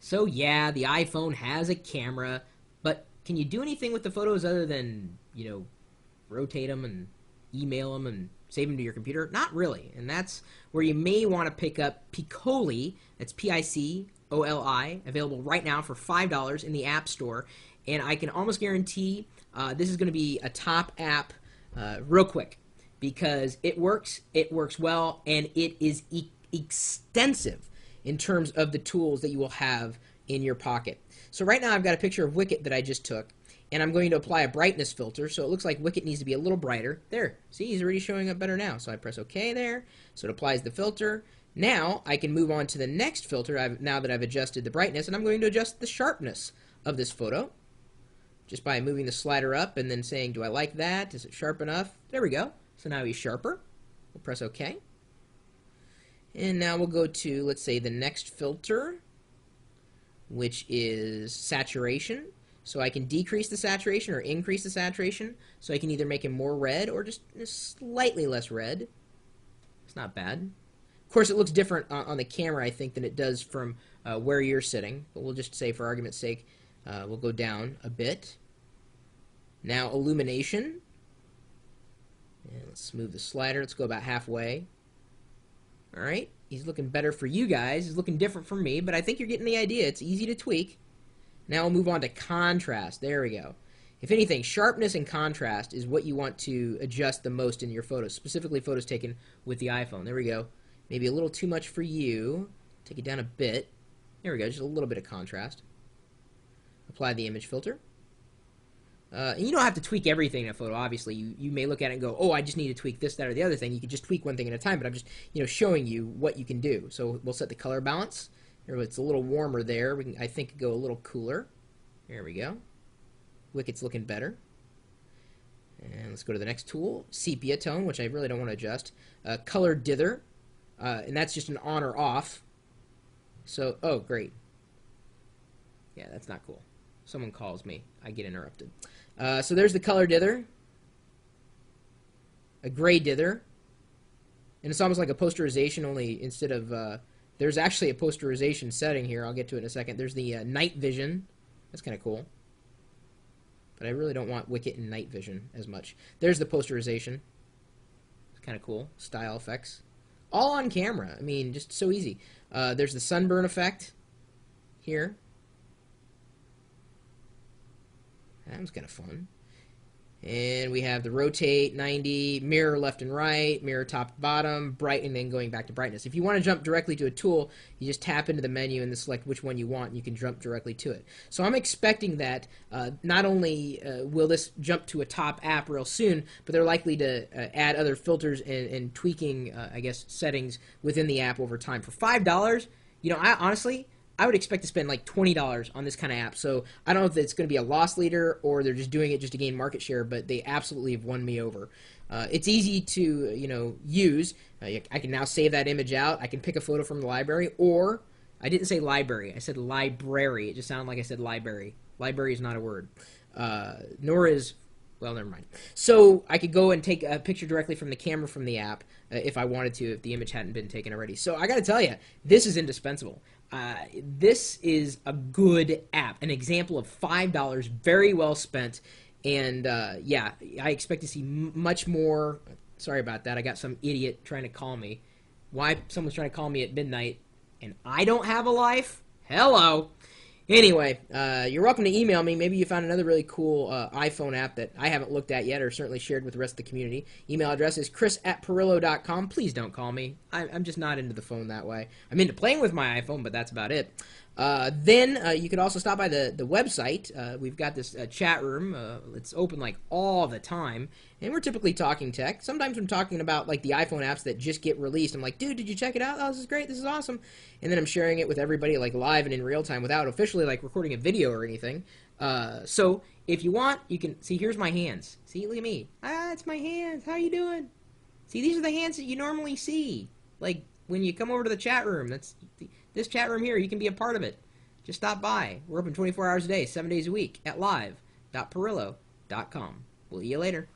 So yeah, the iPhone has a camera, but can you do anything with the photos other than, rotate them and email them and save them to your computer? Not really. And that's where you may want to pick up Piccoli. That's Picoli, available right now for $5 in the App Store. And I can almost guarantee this is going to be a top app real quick because it works well, and it is extensive in terms of the tools that you will have in your pocket. So right now I've got a picture of Wicket that I just took, and I'm going to apply a brightness filter, so it looks like Wicket needs to be a little brighter. There, see, he's already showing up better now. So I press OK there, so it applies the filter. Now I can move on to the next filter now that I've adjusted the brightness, and I'm going to adjust the sharpness of this photo just by moving the slider up and then saying, do I like that? Is it sharp enough? There we go. So now he's sharper. We'll press OK. And now we'll go to, let's say, the next filter, which is saturation. So I can decrease the saturation or increase the saturation. So I can either make him more red or just slightly less red. It's not bad. Of course, it looks different on the camera, I think, than it does from where you're sitting. But we'll just say, for argument's sake, we'll go down a bit. Now, illumination. And let's move the slider. Let's go about halfway. Alright, he's looking better for you guys. He's looking different for me, but I think you're getting the idea. It's easy to tweak. Now we'll move on to contrast. There we go. If anything, sharpness and contrast is what you want to adjust the most in your photos, specifically photos taken with the iPhone. There we go. Maybe a little too much for you. Take it down a bit. There we go, just a little bit of contrast. Apply the image filter. And you don't have to tweak everything in a photo, obviously. You may look at it and go, oh, I just need to tweak this, that, or the other thing. You can just tweak one thing at a time, but I'm just showing you what you can do. So we'll set the color balance. It's a little warmer there. We can, I think, go a little cooler. There we go. Wicket's looking better. And let's go to the next tool, sepia tone, which I really don't want to adjust. Color dither, and that's just an on or off. So, oh, great. Yeah, that's not cool. Someone calls me. I get interrupted. So there's the color dither. A gray dither. And it's almost like a posterization, only instead of... there's actually a posterization setting here. I'll get to it in a second. There's the night vision. That's kind of cool. But I really don't want Wicket and night vision as much. There's the posterization. It's kind of cool. Style effects. All on camera. I mean, just so easy. There's the sunburn effect here. That was kind of fun. And we have the rotate 90, mirror left and right, mirror top to bottom, bright, and then going back to brightness. If you want to jump directly to a tool, you just tap into the menu and then select which one you want, and you can jump directly to it. So I'm expecting that not only will this jump to a top app real soon, but they're likely to add other filters and tweaking, I guess, settings within the app over time. For $5, I would expect to spend like $20 on this kind of app. So I don't know if it's going to be a loss leader or they're just doing it just to gain market share, but they absolutely have won me over. It's easy to use. I can now save that image out. I can pick a photo from the library, or I didn't say library. I said library. It just sounded like I said library. Library is not a word. Nor is... Well, never mind. So I could go and take a picture directly from the camera from the app if I wanted to, if the image hadn't been taken already. So I got to tell you, this is indispensable. This is a good app, an example of $5 very well spent. And yeah, I expect to see much more. Sorry about that. I got some idiot trying to call me. Why someone's trying to call me at midnight and I don't have a life? Hello. Anyway, you're welcome to email me. Maybe you found another really cool iPhone app that I haven't looked at yet or certainly shared with the rest of the community. Email address is chris@perillo.com. Please don't call me. I'm just not into the phone that way. I'm into playing with my iPhone, but that's about it. Then you could also stop by the website. We've got this chat room. It's open like all the time, and we're typically talking tech. Sometimes I'm talking about like the iPhone apps that just get released. I'm like, dude, did you check it out? Oh, this is great. This is awesome. And then I'm sharing it with everybody like live and in real time without officially like recording a video or anything. So if you want, you can see. Here's my hands. See, look at me. It's my hands. How you doing? See, these are the hands that you normally see. Like when you come over to the chat room. That's this chat room here. You can be a part of it. Just stop by. We're open 24 hours a day, 7 days a week at live.perillo.com. We'll see you later.